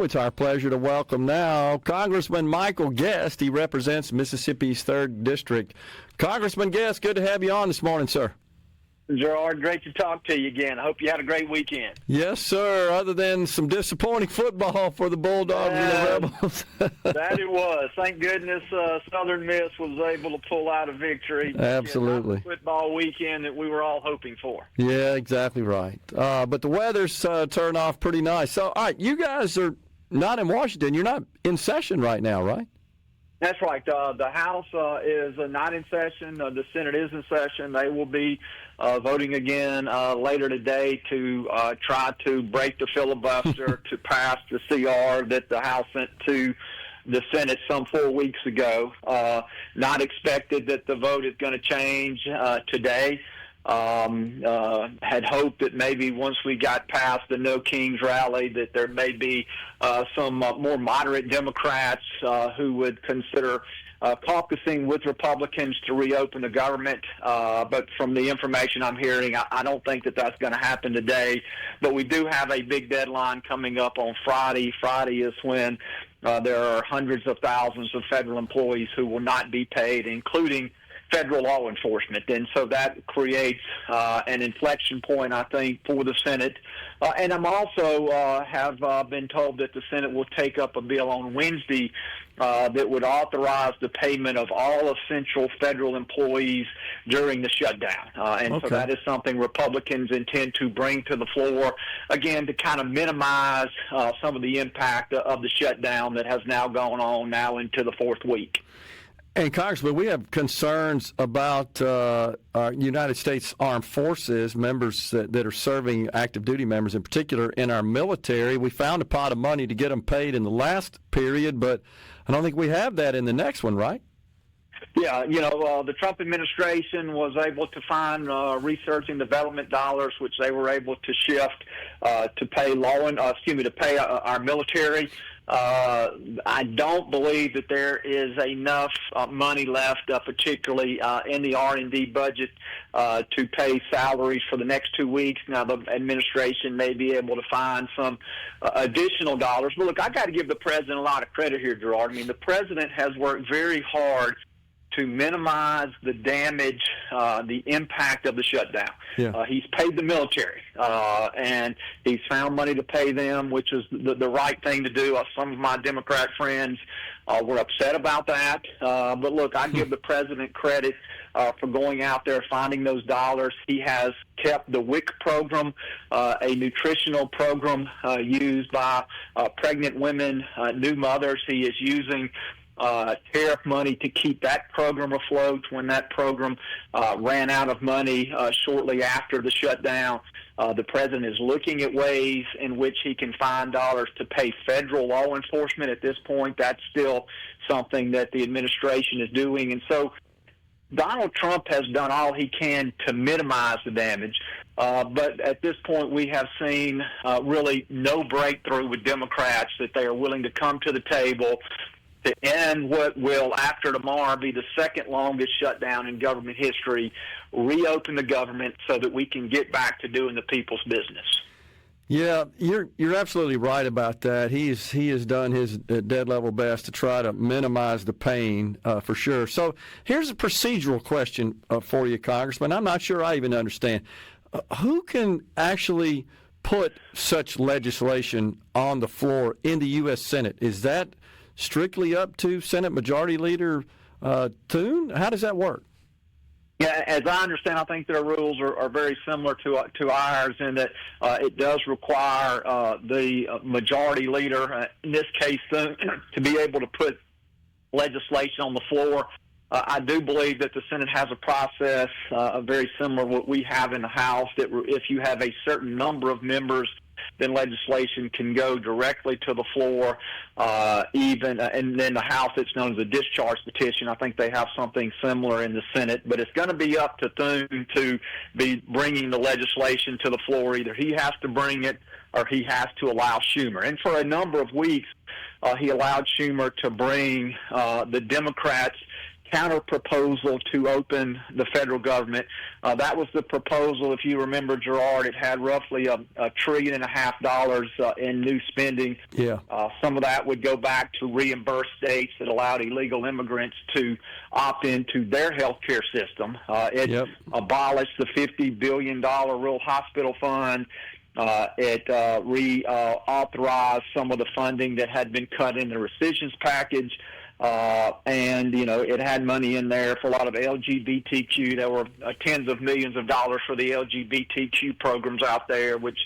It's our pleasure to welcome now Congressman Michael Guest. He represents Mississippi's 3rd District. Congressman Guest, good to have you on this morning, sir. Gerard, great to talk to you again. I hope you had a great weekend. Yes, sir, other than some disappointing football for the Bulldogs and the Rebels. That it was. Thank goodness Southern Miss was able to pull out a victory. Absolutely. Football weekend that we were all hoping for. Yeah, exactly right. But the weather's turned off pretty nice. So, all right, you guys are not in Washington. You're not in session right now, right? That's right. The House is not in session. The Senate is in session. They will be voting again later today to try to break the filibuster to pass the CR that the House sent to the Senate some 4 weeks ago. Not expected that the vote is going to change today. Had hoped that maybe once we got past the No Kings rally that there may be some more moderate Democrats who would consider caucusing with Republicans to reopen the government. But from the information I'm hearing, I don't think that that's going to happen today. But we do have a big deadline coming up on Friday. Friday is when there are hundreds of thousands of federal employees who will not be paid, including federal law enforcement. And so that creates an inflection point, I think, for the Senate. And I'm also have been told that the Senate will take up a bill on Wednesday that would authorize the payment of all essential federal employees during the shutdown. So that is something Republicans intend to bring to the floor, again, to kind of minimize some of the impact of the shutdown that has now gone on now into the 4th week. And, Congressman, we have concerns about our United States Armed Forces, members that are serving active duty members in particular in our military. We found a pot of money to get them paid in the last period, but I don't think we have that in the next one, right? Yeah, the Trump administration was able to find research and development dollars, which they were able to shift to pay our military. I don't believe that there is enough money left, particularly in the R&D budget, to pay salaries for the next 2 weeks. Now, the administration may be able to find some additional dollars. But, look, I got to give the president a lot of credit here, Gerard. I mean, the president has worked very hard to minimize the damage, the impact of the shutdown. Yeah. He's paid the military, and he's found money to pay them, which is the right thing to do. Some of my Democrat friends were upset about that. But, look, I give the president credit for going out there, finding those dollars. He has kept the WIC program, a nutritional program used by pregnant women, new mothers. He is using tariff money to keep that program afloat when that program ran out of money shortly after the shutdown. The president is looking at ways in which he can find dollars to pay federal law enforcement. At this point, that's still something that the administration is doing. And so Donald Trump has done all he can to minimize the damage. But at this point, we have seen really no breakthrough with Democrats that they are willing to come to the table to end what will, after tomorrow, be the second longest shutdown in government history, reopen the government so that we can get back to doing the people's business. Yeah, you're absolutely right about that. He has done his dead level best to try to minimize the pain for sure. So here's a procedural question for you, Congressman. I'm not sure I even understand. Who can actually put such legislation on the floor in the U.S. Senate? Is that strictly up to Senate Majority Leader Thune? How does that work? Yeah, as I understand, I think their rules are very similar to ours in that it does require the majority leader, in this case, to be able to put legislation on the floor. I do believe that the Senate has a process very similar to what we have in the House, that if you have a certain number of members, then legislation can go directly to the floor, and then the House, it's known as a discharge petition. I think they have something similar in the Senate, but it's going to be up to Thune to be bringing the legislation to the floor. Either he has to bring it or he has to allow Schumer. And for a number of weeks, he allowed Schumer to bring the Democrats counter proposal to open the federal government. That was the proposal. If you remember, Gerard, it had roughly $1.5 trillion in new spending. Yeah. Some of that would go back to reimburse states that allowed illegal immigrants to opt into their health care system. It abolished the $50 billion rural hospital fund. It reauthorized some of the funding that had been cut in the rescissions package. And, it had money in there for a lot of LGBTQ. There were tens of millions of dollars for the LGBTQ programs out there, which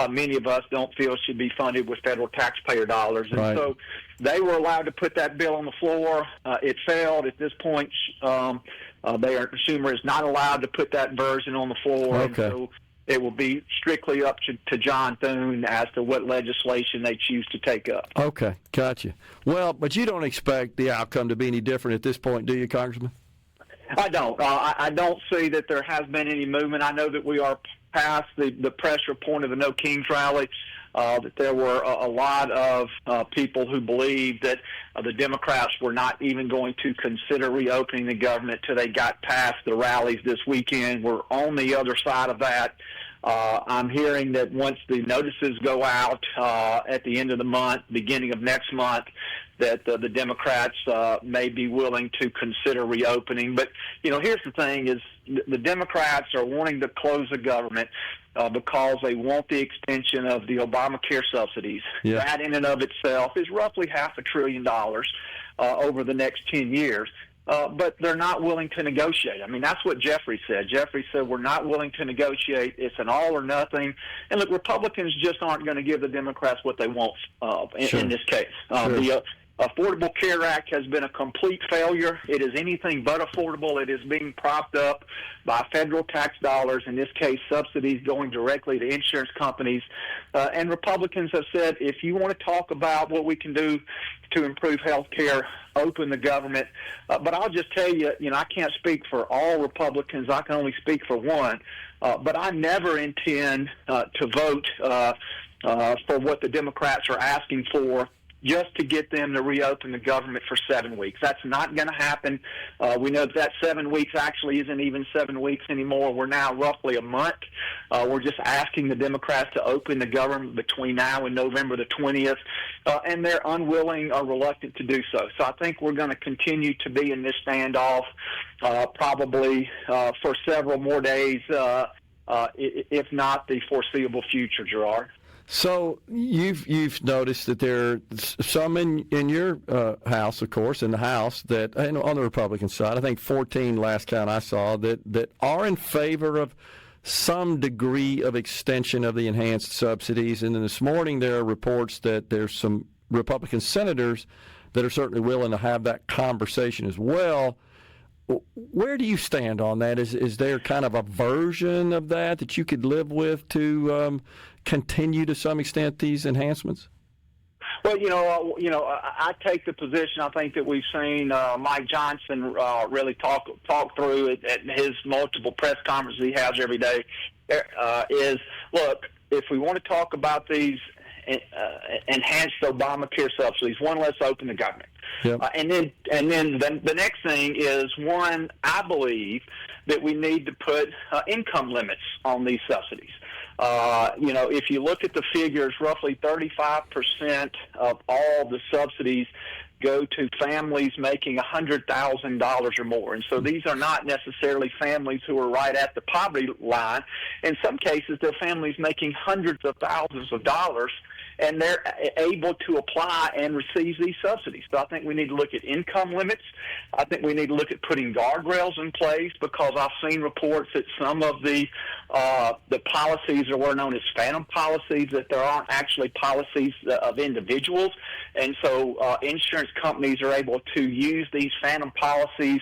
many of us don't feel should be funded with federal taxpayer dollars. And so they were allowed to put that bill on the floor. It failed. At this point, Schumer is not allowed to put that version on the floor. Okay. And so it will be strictly up to John Thune as to what legislation they choose to take up. Okay, gotcha. Well, but you don't expect the outcome to be any different at this point, do you, Congressman? I don't. I don't see that there has been any movement. I know that we are past the pressure point of the No Kings rally. That there were a lot of people who believed that the Democrats were not even going to consider reopening the government till they got past the rallies this weekend. We're on the other side of that. I'm hearing that once the notices go out at the end of the month, beginning of next month, that the Democrats may be willing to consider reopening. But, here's the thing is the Democrats are wanting to close the government because they want the extension of the Obamacare subsidies. Yeah. That in and of itself is roughly $500 billion over the next 10 years. But they're not willing to negotiate. I mean, that's what Jeffrey said. Jeffrey said, we're not willing to negotiate. It's an all or nothing. And look, Republicans just aren't going to give the Democrats what they want in this case. The Affordable Care Act has been a complete failure. It is anything but affordable. It is being propped up by federal tax dollars, in this case subsidies going directly to insurance companies. And Republicans have said, if you want to talk about what we can do to improve health care, open the government. But I'll just tell you, I can't speak for all Republicans. I can only speak for one. But I never intend to vote for what the Democrats are asking for just to get them to reopen the government for 7 weeks. That's not going to happen. We know that 7 weeks actually isn't even 7 weeks anymore. We're now roughly a month. We're just asking the Democrats to open the government between now and November the 20th, and they're unwilling or reluctant to do so. So I think we're going to continue to be in this standoff probably for several more days, if not the foreseeable future, Gerard. So you've noticed that there are some in your House, of course, in the House, that on the Republican side, I think 14 last count I saw, that are in favor of some degree of extension of the enhanced subsidies. And then this morning there are reports that there's some Republican senators that are certainly willing to have that conversation as well. Where do you stand on that? Is there kind of a version of that you could live with to continue to some extent these enhancements? Well, I take the position. I think that we've seen Mike Johnson really talk through it at his multiple press conferences he has every day. Is look, if we want to talk about these enhanced Obamacare subsidies, let's open the government. Yep. And then the next thing is, I believe that we need to put income limits on these subsidies. If you look at the figures, roughly 35% of all the subsidies go to families making $100,000 or more. And so these are not necessarily families who are right at the poverty line. In some cases, they're families making hundreds of thousands of dollars, and they're able to apply and receive these subsidies. So I think we need to look at income limits. I think we need to look at putting guardrails in place, because I've seen reports that some of the policies are what are known as phantom policies, that there aren't actually policies of individuals. And so insurance companies are able to use these phantom policies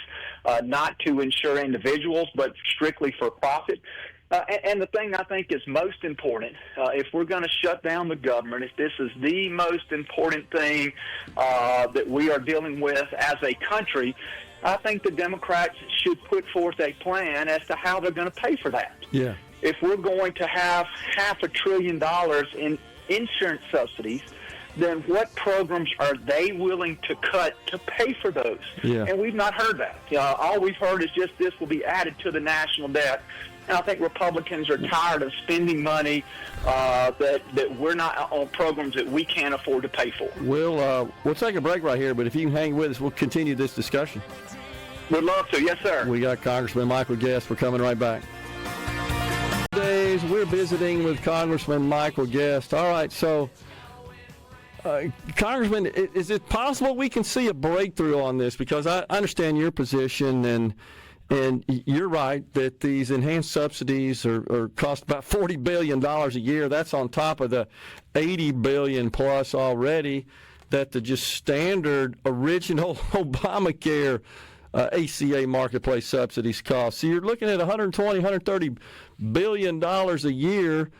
not to insure individuals, but strictly for profit. And the thing I think is most important, if we're going to shut down the government, if this is the most important thing that we are dealing with as a country, I think the Democrats should put forth a plan as to how they're going to pay for that. Yeah. If we're going to have $500 billion in insurance subsidies, then what programs are they willing to cut to pay for those? Yeah. And we've not heard that. All we've heard is just this will be added to the national debt. And I think Republicans are tired of spending money that we're not on programs that we can't afford to pay for. We'll take a break right here, but if you can hang with us, we'll continue this discussion. Would love to. Yes, sir. We got Congressman Michael Guest. We're coming right back. Days, we're visiting with Congressman Michael Guest. All right, so, Congressman, is it possible we can see a breakthrough on this? Because I understand your position, and you're right that these enhanced subsidies are cost about $40 billion a year. That's on top of the $80 billion plus already that the just standard original Obamacare ACA marketplace subsidies cost. So you're looking at $120, $130 billion a year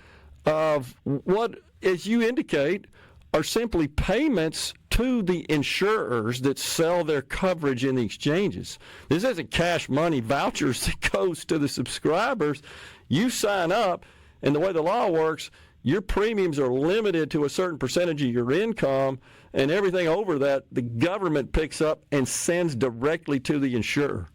of what, as you indicate, are simply payments to the insurers that sell their coverage in the exchanges. This isn't cash money vouchers that goes to the subscribers. You sign up, and the way the law works, your premiums are limited to a certain percentage of your income, and everything over that, the government picks up and sends directly to the insurer.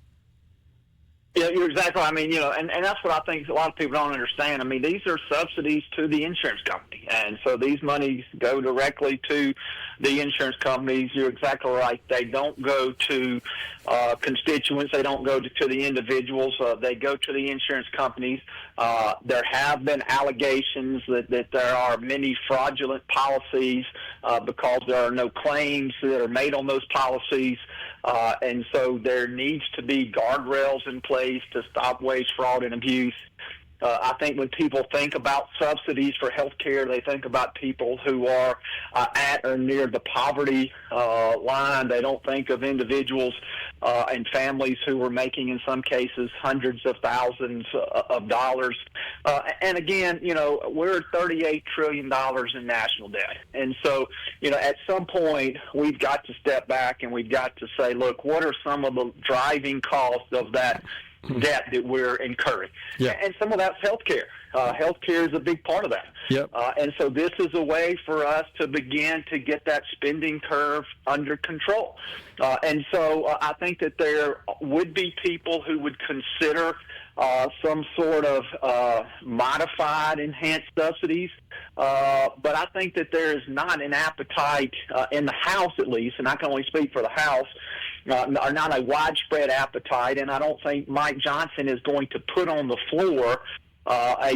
Yeah, you're exactly right. I mean, and that's what I think a lot of people don't understand. I mean, these are subsidies to the insurance company. And so these monies go directly to the insurance companies. You're exactly right. They don't go to constituents. They don't go to the individuals. They go to the insurance companies. There have been allegations that there are many fraudulent policies because there are no claims that are made on those policies. And so there needs to be guardrails in place to stop waste, fraud, and abuse. I think when people think about subsidies for health care, they think about people who are at or near the poverty line. They don't think of individuals and families who are making, in some cases, hundreds of thousands of dollars. And again, we're at $38 trillion in national debt. And so, at some point, we've got to step back and we've got to say, look, what are some of the driving costs of that debt that we're incurring? Yeah. And some of that's healthcare. Healthcare is a big part of that. Yep. And so this is a way for us to begin to get that spending curve under control. And so I think that there would be people who would consider some sort of modified enhanced subsidies. But I think that there is not an appetite in the House, at least, and I can only speak for the House, are not a widespread appetite, and I don't think Mike Johnson is going to put on the floor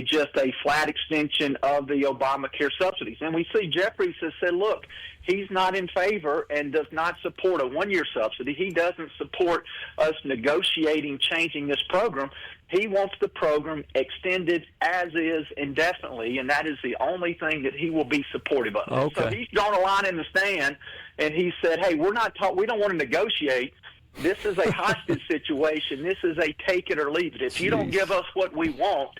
just a flat extension of the Obamacare subsidies. And we see Jeffries has said, look, he's not in favor and does not support a one-year subsidy. He doesn't support us negotiating changing this program. He wants the program extended as is indefinitely, and that is the only thing that he will be supportive of. Okay. So he's drawn a line in the sand, and he said, hey, we don't want to negotiate. This is a hostage situation. This is a take it or leave it. If you don't give us what we want,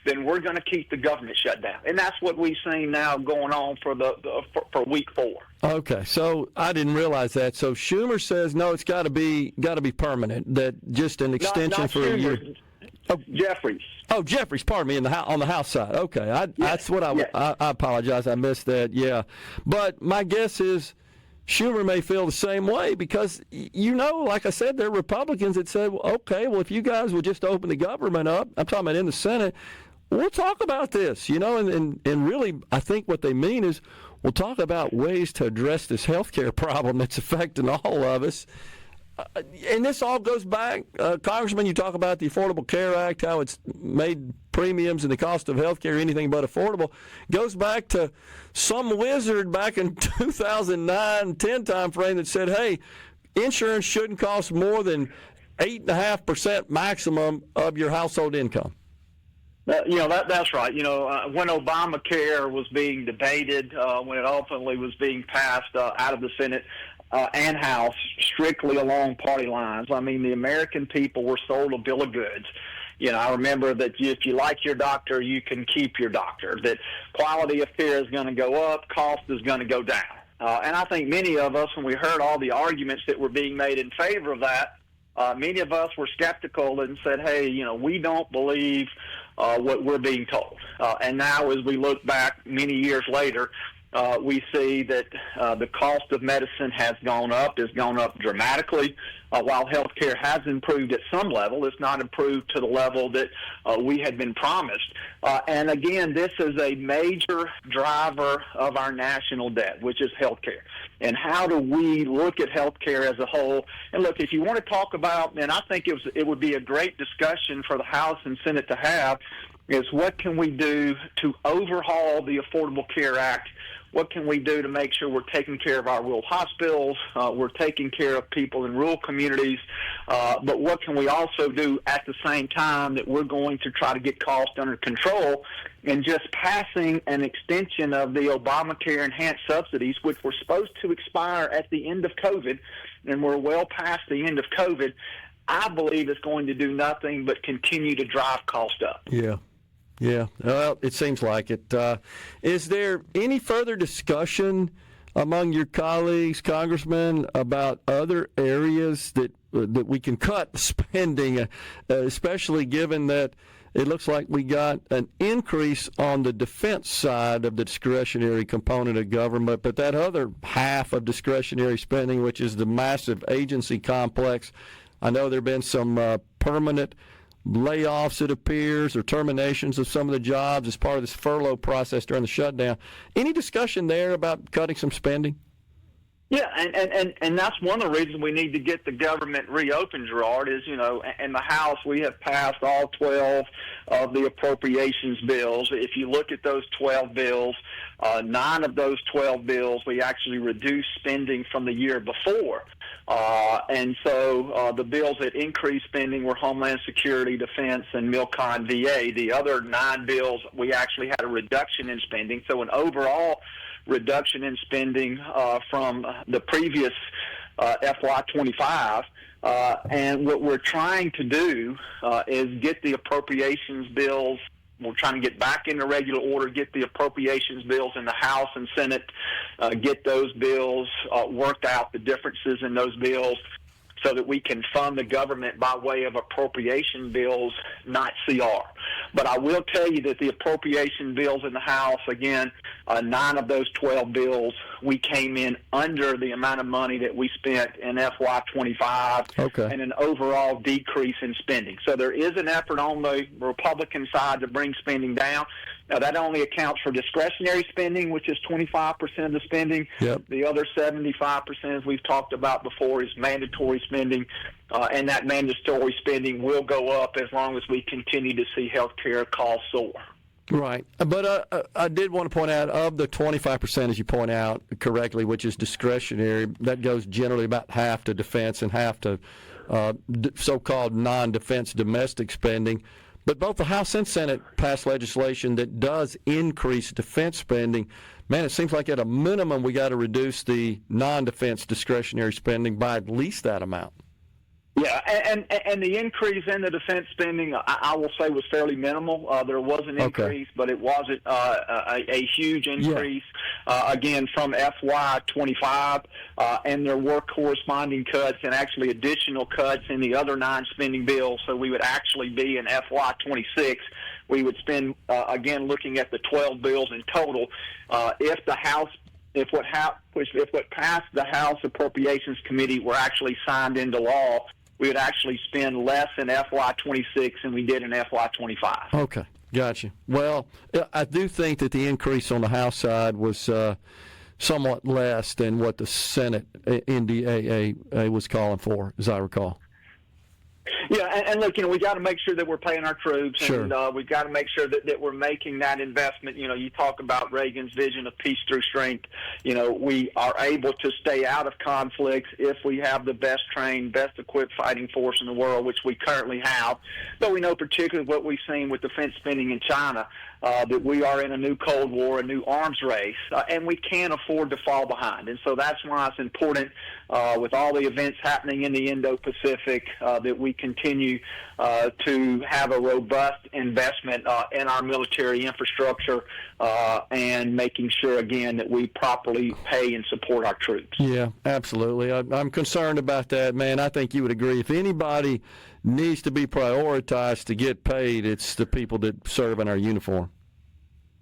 then we're going to keep the government shut down. And that's what we've seen now going on for week 4. Okay, so I didn't realize that. So Schumer says no, it's got to be permanent. That just an extension not for Schumer, a year. Oh, Jeffries. Oh, Jeffries. Pardon me. On the House side. Okay, that's what I apologize. I missed that. Yeah, but my guess is Schumer may feel the same way because, like I said, there are Republicans that said, well, okay, well, if you guys would just open the government up, I'm talking about in the Senate, we'll talk about this, and really I think what they mean is we'll talk about ways to address this health care problem that's affecting all of us. And this all goes back, Congressman, you talk about the Affordable Care Act, how it's made premiums and the cost of health care anything but affordable. Goes back to some wizard back in 2009-10 time frame that said, hey, insurance shouldn't cost more than 8.5% maximum of your household income. That's right. When Obamacare was being debated, when it ultimately was being passed out of the Senate and House strictly along party lines, I mean, the American people were sold a bill of goods. I remember that if you like your doctor, you can keep your doctor, that quality of care is going to go up, cost is going to go down. And I think many of us, when we heard all the arguments that were being made in favor of that, many of us were skeptical and said, hey, we don't believe what we're being told. And now as we look back many years later, We see that the cost of medicine has gone up dramatically. While health care has improved at some level, it's not improved to the level that we had been promised. And again, this is a major driver of our national debt, which is health care. And how do we look at health care as a whole? And look, if you want to talk about, and I think it would be a great discussion for the House and Senate to have, is what can we do to overhaul the Affordable Care Act? What can we do to make sure we're taking care of our rural hospitals, we're taking care of people in rural communities, but what can we also do at the same time that we're going to try to get costs under control? And just passing an extension of the Obamacare enhanced subsidies, which were supposed to expire at the end of COVID, and we're well past the end of COVID, I believe it's going to do nothing but continue to drive cost up. Yeah. Yeah, well, it seems like it. Is there any further discussion among your colleagues, Congressman, about other areas that we can cut spending, especially given that it looks like we got an increase on the defense side of the discretionary component of government, but that other half of discretionary spending, which is the massive agency complex, I know there have been some permanent layoffs, it appears, or terminations of some of the jobs as part of this furlough process during the shutdown. Any discussion there about cutting some spending? Yeah, and that's one of the reasons we need to get the government reopened, Gerard, is, in the House we have passed all 12 of the appropriations bills. If you look at those 12 bills, 9 of those 12 bills we actually reduced spending from the year before. And so the bills that increased spending were Homeland Security, Defense, and MilCon VA. The other 9 bills, we actually had a reduction in spending. So an overall reduction in spending from the previous FY25. And what we're trying to do is get the appropriations bills. We're trying to get back into regular order, get the appropriations bills in the House and Senate, get those bills worked out, the differences in those bills, so that we can fund the government by way of appropriation bills, not CR. But I will tell you that the appropriation bills in the House, again, 9 of those 12 bills, we came in under the amount of money that we spent in FY25, and an overall decrease in spending. So there is an effort on the Republican side to bring spending down. Now, that only accounts for discretionary spending, which is 25% of the spending. Yep. The other 75%, as we've talked about before, is mandatory spending, and that mandatory spending will go up as long as we continue to see health care costs soar. Right. But I did want to point out, of the 25%, as you point out correctly, which is discretionary, that goes generally about half to defense and half to so-called non-defense domestic spending. But both the House and Senate passed legislation that does increase defense spending. Man, it seems like at a minimum we got to reduce the non-defense discretionary spending by at least that amount. Yeah, and the increase in the defense spending, I will say, was fairly minimal. There was an increase, but it wasn't a huge increase, again, from FY25, and there were corresponding cuts and actually additional cuts in the other 9 spending bills, so we would actually be in FY26. We would spend, again, looking at the 12 bills in total, if what passed the House Appropriations Committee were actually signed into law, we would actually spend less in FY26 than we did in FY25. Okay, gotcha. Well, I do think that the increase on the House side was somewhat less than what the Senate NDAA was calling for, as I recall. Yeah, and look, we got to make sure that we're paying our troops, sure. And we've got to make sure that we're making that investment. You talk about Reagan's vision of peace through strength. We are able to stay out of conflicts if we have the best trained, best equipped fighting force in the world, which we currently have. But we know particularly what we've seen with defense spending in China, that we are in a new Cold War, a new arms race, and we can't afford to fall behind. And so that's why it's important, with all the events happening in the Indo-Pacific, that we continue to have a robust investment in our military infrastructure, and making sure, again, that we properly pay and support our troops. Yeah, absolutely. I'm concerned about that, man. I think you would agree. If anybody needs to be prioritized to get paid, it's the people that serve in our uniform.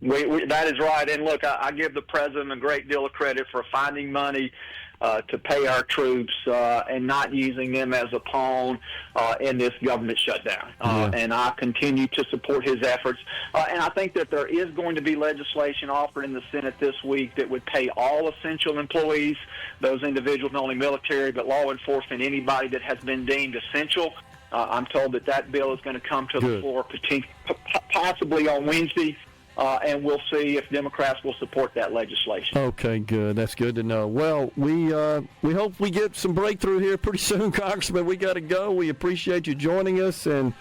That is right. And look, I give the president a great deal of credit for finding money to pay our troops and not using them as a pawn in this government shutdown. And I continue to support his efforts. And I think that there is going to be legislation offered in the Senate this week that would pay all essential employees, those individuals, not only military, but law enforcement, anybody that has been deemed essential. I'm told that bill is going to come to the floor possibly on Wednesday. And we'll see if Democrats will support that legislation. Okay, good. That's good to know. Well, we hope we get some breakthrough here pretty soon, Congressman. We got to go. We appreciate you joining us, and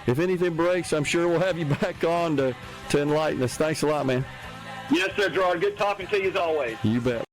if anything breaks, I'm sure we'll have you back on to enlighten us. Thanks a lot, man. Yes, sir, Gerard. Good talking to you as always. You bet.